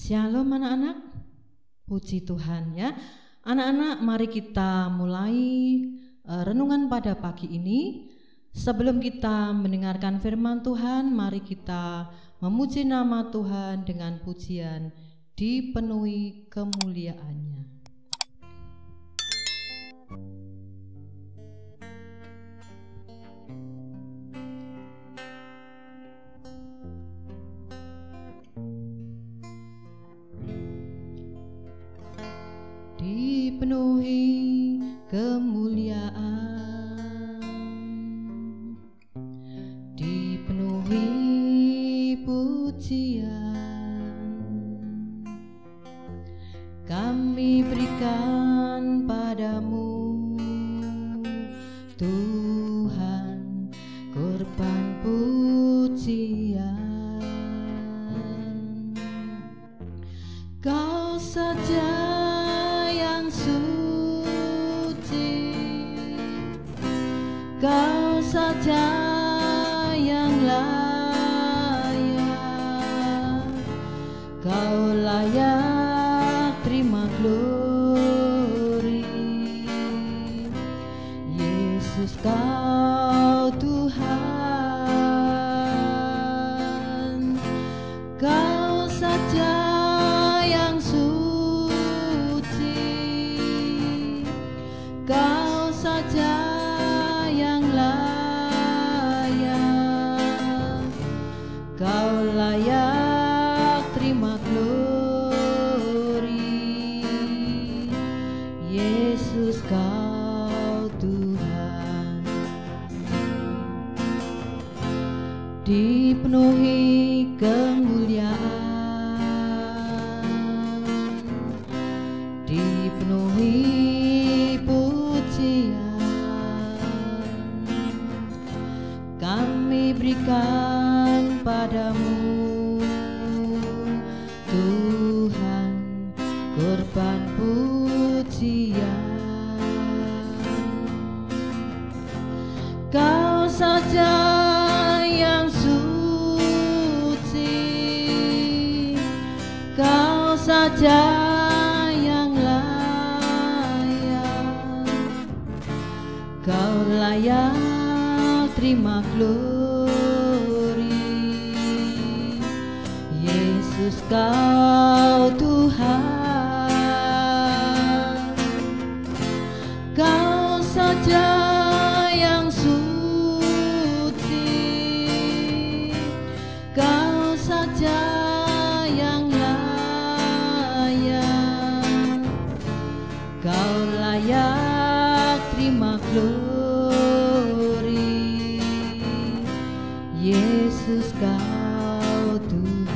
Shalom anak-anak, puji Tuhan ya. Anak-anak, mari kita mulai renungan pada pagi ini. Sebelum kita mendengarkan firman Tuhan, mari kita memuji nama Tuhan dengan pujian dipenuhi kemuliaannya. Dipenuhi kemuliaan, dipenuhi pujian, kami berikan padamu Tuhan korban pujian. Kau saja suci, Kau saja yang layak, Kau layak terima glori. Yesus, Kau Tuhan, Kau saja yang Kau saja yang layak, Kau layak terima glori. Yesus, Kau Tuhan. Dipenuhi kemuliaan, dipenuhi kami berikan padamu Tuhan korban pujian. Kau saja yang suci, Kau saja yang layak, Kau layak terima glori. Yesus, Kau Tuhan, Kau saja yang suci, Kau saja yang layak, Kau layak terima glori. Yesus, Kau Tuhan,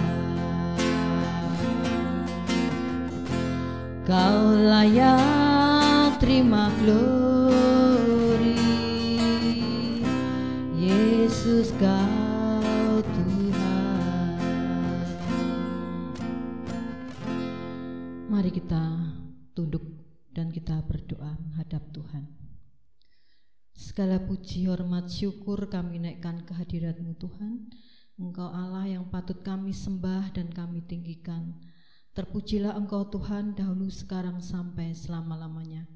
Kau layak terima glori. Yesus, Kau Tuhan. Mari kita tunduk dan kita berdoa menghadap Tuhan. Segala puji, hormat, syukur kami naikkan kehadirat-Mu Tuhan. Engkau Allah yang patut kami sembah dan kami tinggikan. Terpujilah Engkau Tuhan dahulu, sekarang, sampai selama-lamanya.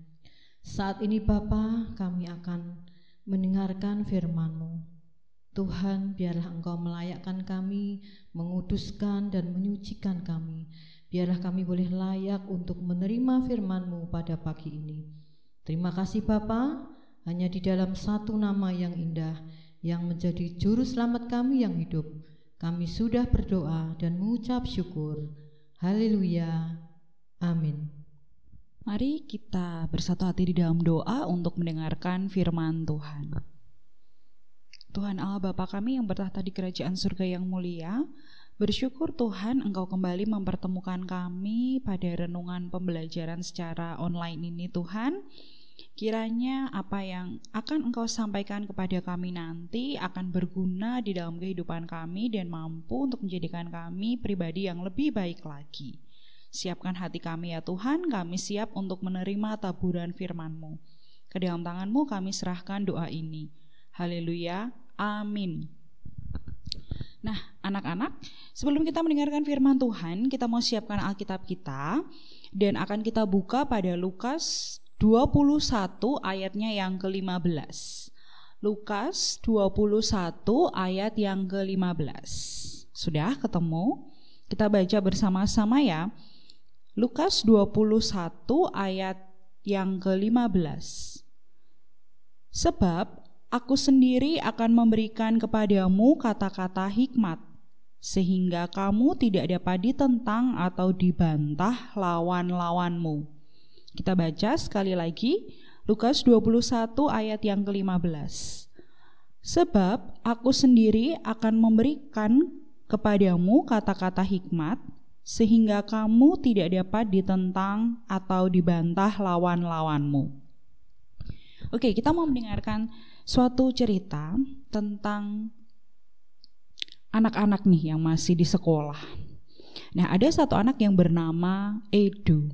Saat ini Bapa, kami akan mendengarkan firman-Mu. Tuhan, biarlah Engkau melayakkan kami, menguduskan dan menyucikan kami. Biarlah kami boleh layak untuk menerima firman-Mu pada pagi ini. Terima kasih Bapa. Hanya di dalam satu nama yang indah, yang menjadi juru selamat kami yang hidup, kami sudah berdoa dan mengucap syukur. Haleluya. Amin. Mari kita bersatu hati di dalam doa untuk mendengarkan firman Tuhan. Tuhan Allah Bapa kami yang bertahta di kerajaan surga yang mulia, bersyukur Tuhan Engkau kembali mempertemukan kami pada renungan pembelajaran secara online ini Tuhan. Kiranya apa yang akan Engkau sampaikan kepada kami nanti akan berguna di dalam kehidupan kami dan mampu untuk menjadikan kami pribadi yang lebih baik lagi. Siapkan hati kami ya Tuhan, kami siap untuk menerima taburan firman-Mu. Ke dalam tangan-Mu kami serahkan doa ini. Haleluya, amin. Nah, Anak-anak, sebelum kita mendengarkan firman Tuhan, kita mau siapkan Alkitab kita dan akan kita buka pada Lukas 21 ayatnya yang ke-15. Lukas 21 ayat yang ke-15. Sudah ketemu? Kita baca bersama-sama ya. Lukas 21 ayat yang ke-15. Sebab aku sendiri akan memberikan kepadamu kata-kata hikmat, sehingga kamu tidak dapat ditentang atau dibantah lawan-lawanmu. Kita baca sekali lagi, Lukas 21 ayat yang ke-15. Sebab aku sendiri akan memberikan kepadamu kata-kata hikmat, sehingga kamu tidak dapat ditentang atau dibantah lawan-lawanmu. Oke, kita mau mendengarkan suatu cerita tentang anak-anak nih yang masih di sekolah. Nah, ada satu anak yang bernama Edo.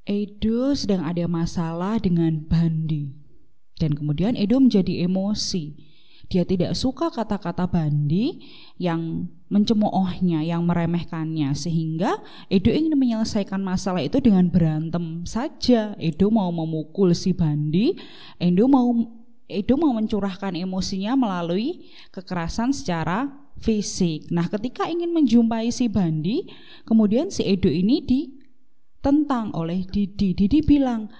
Edo sedang ada masalah dengan Bandi. Dan kemudian Edo menjadi emosi. Dia tidak suka kata-kata Bandi yang mencemoohnya, yang meremehkannya, sehingga Edo ingin menyelesaikan masalah itu dengan berantem saja. Edo mau memukul si Bandi, Edo mau mencurahkan emosinya melalui kekerasan secara fisik. Nah, ketika ingin menjumpai si Bandi, kemudian si Edo ini ditentang oleh Didi. Didi bilang,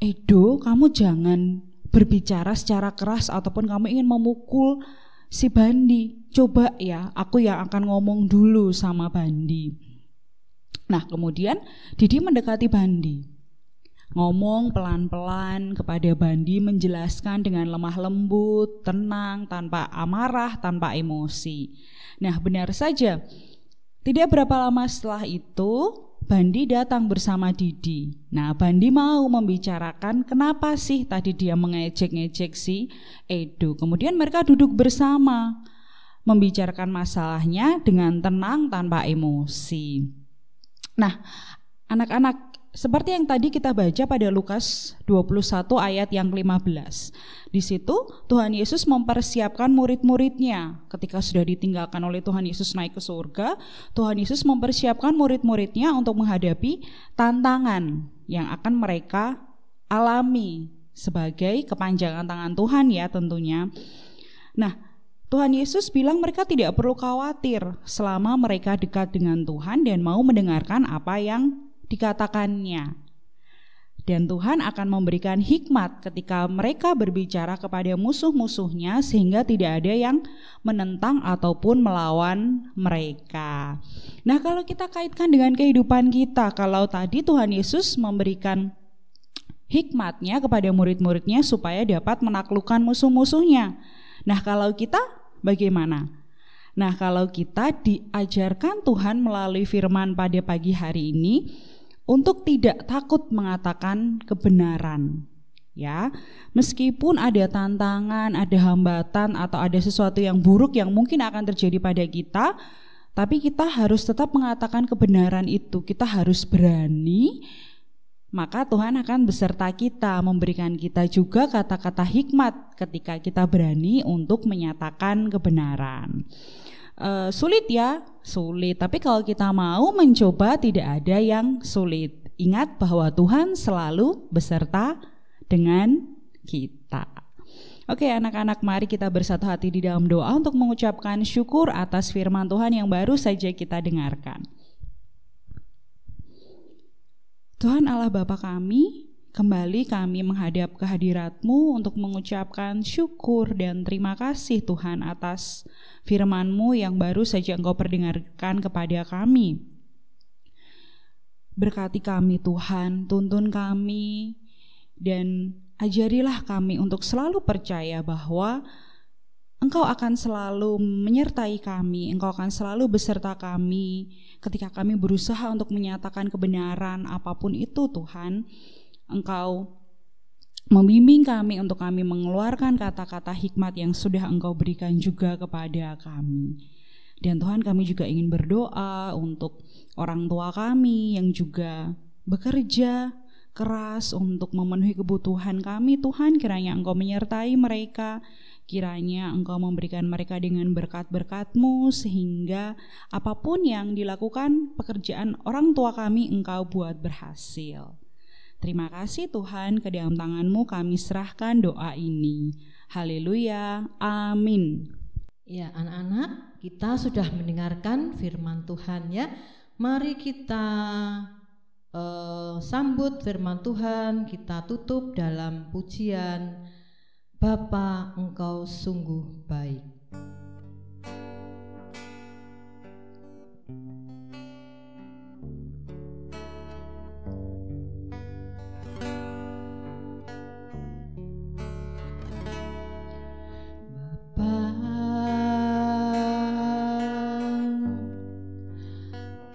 Edo, kamu jangan berbicara secara keras ataupun kamu ingin memukul si Bandi. Coba ya, aku yang akan ngomong dulu sama Bandi. Nah, kemudian Didi mendekati Bandi. Ngomong pelan-pelan kepada Bandi, menjelaskan dengan lemah lembut, tenang, tanpa amarah, tanpa emosi. Nah, benar saja, tidak berapa lama setelah itu Bandi datang bersama Didi. Nah, Bandi mau membicarakan kenapa sih tadi dia mengejek-ngejek si Edo. Kemudian mereka duduk bersama, membicarakan masalahnya dengan tenang, tanpa emosi. Nah, anak-anak, seperti yang tadi kita baca pada Lukas 21 ayat yang ke-15. Di situ Tuhan Yesus mempersiapkan murid-muridnya. Ketika sudah ditinggalkan oleh Tuhan Yesus naik ke surga, Tuhan Yesus mempersiapkan murid-muridnya untuk menghadapi tantangan yang akan mereka alami sebagai kepanjangan tangan Tuhan ya tentunya. Nah, Tuhan Yesus bilang mereka tidak perlu khawatir selama mereka dekat dengan Tuhan dan mau mendengarkan apa yang dikatakannya. Dan Tuhan akan memberikan hikmat ketika mereka berbicara kepada musuh-musuhnya sehingga tidak ada yang menentang ataupun melawan mereka. Nah, kalau kita kaitkan dengan kehidupan kita, kalau tadi Tuhan Yesus memberikan hikmatnya kepada murid-muridnya supaya dapat menaklukkan musuh-musuhnya. Nah, kalau kita bagaimana? Nah, kalau kita diajarkan Tuhan melalui firman pada pagi hari ini untuk tidak takut mengatakan kebenaran, ya. Meskipun ada tantangan, ada hambatan atau ada sesuatu yang buruk yang mungkin akan terjadi pada kita, tapi kita harus tetap mengatakan kebenaran itu. Kita harus berani, maka Tuhan akan beserta kita, memberikan kita juga kata-kata hikmat ketika kita berani untuk menyatakan kebenaran. Sulit ya, sulit. Tapi kalau kita mau mencoba, tidak ada yang sulit. Ingat bahwa Tuhan selalu beserta dengan kita. Oke anak-anak, mari kita bersatu hati di dalam doa untuk mengucapkan syukur atas firman Tuhan yang baru saja kita dengarkan. Tuhan Allah Bapa kami, kembali kami menghadap kehadirat-Mu untuk mengucapkan syukur dan terima kasih Tuhan atas firman-Mu yang baru saja Engkau perdengarkan kepada kami. Berkati kami Tuhan, tuntun kami, dan ajarilah kami untuk selalu percaya bahwa Engkau akan selalu menyertai kami, Engkau akan selalu beserta kami ketika kami berusaha untuk menyatakan kebenaran apapun itu Tuhan. Engkau membimbing kami untuk kami mengeluarkan kata-kata hikmat yang sudah Engkau berikan juga kepada kami. Dan Tuhan, kami juga ingin berdoa untuk orang tua kami yang juga bekerja keras untuk memenuhi kebutuhan kami. Tuhan, kiranya Engkau menyertai mereka, Kiranya Engkau memberikan mereka dengan berkat-berkat-Mu, sehingga apapun yang dilakukan pekerjaan orang tua kami Engkau buat berhasil. Terima kasih Tuhan, ke dalam tangan-Mu kami serahkan doa ini. Haleluya, amin. Ya, anak-anak, kita sudah mendengarkan firman Tuhan ya. Mari kita sambut firman Tuhan, kita tutup dalam pujian Bapa, Engkau sungguh baik.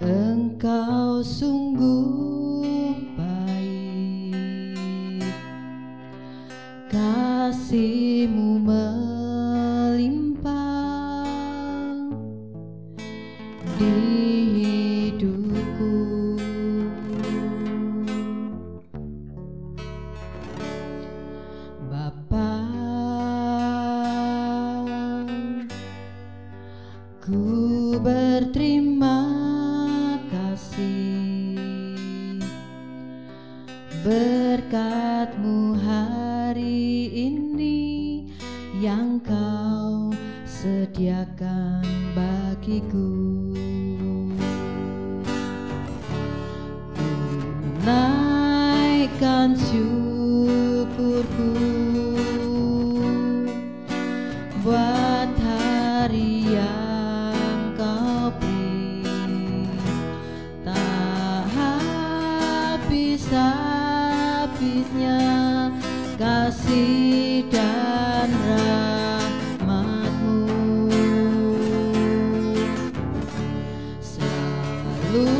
Engkau sungguh baik, kasih-Mu melimpah di hidupku. Bapa, ku berterima berkat-Mu hari ini yang Kau sediakan bagiku. Ku naikkan syukurku buat hari yang Kau beri, tak habis-habisnya kasih dan rahmat-Mu, selalu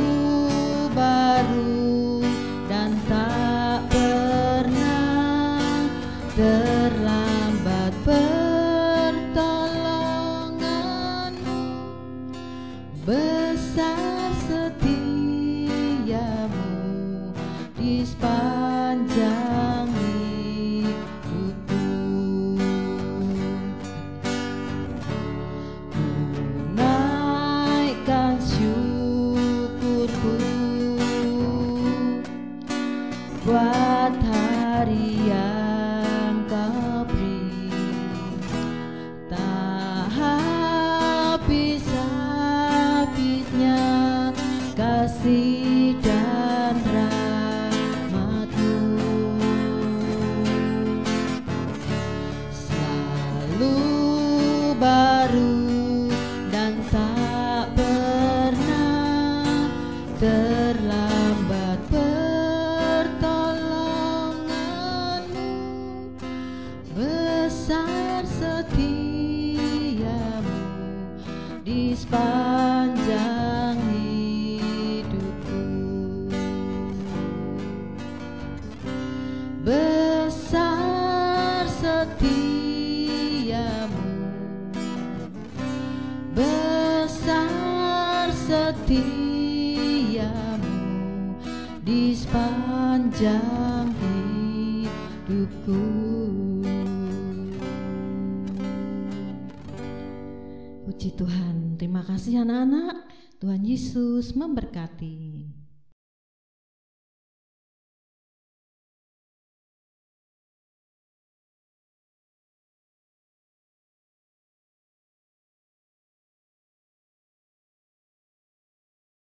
baru dan tak pernah terlambat pertolongan-Mu, besar setia-Mu di sepanjang hidupku. Ku naikkan syukurku buat hari yang Kau beri, tak habis-habisnya kasih dan rahmat-Mu, selalu baru dan tak pernah terlambat pertolongan-Mu, besar setia-Mu di sepanjang hidupku. Besar setia-Mu, besar setia-Mu di sepanjang hidupku. Puji Tuhan, terima kasih anak-anak. Tuhan Yesus memberkati.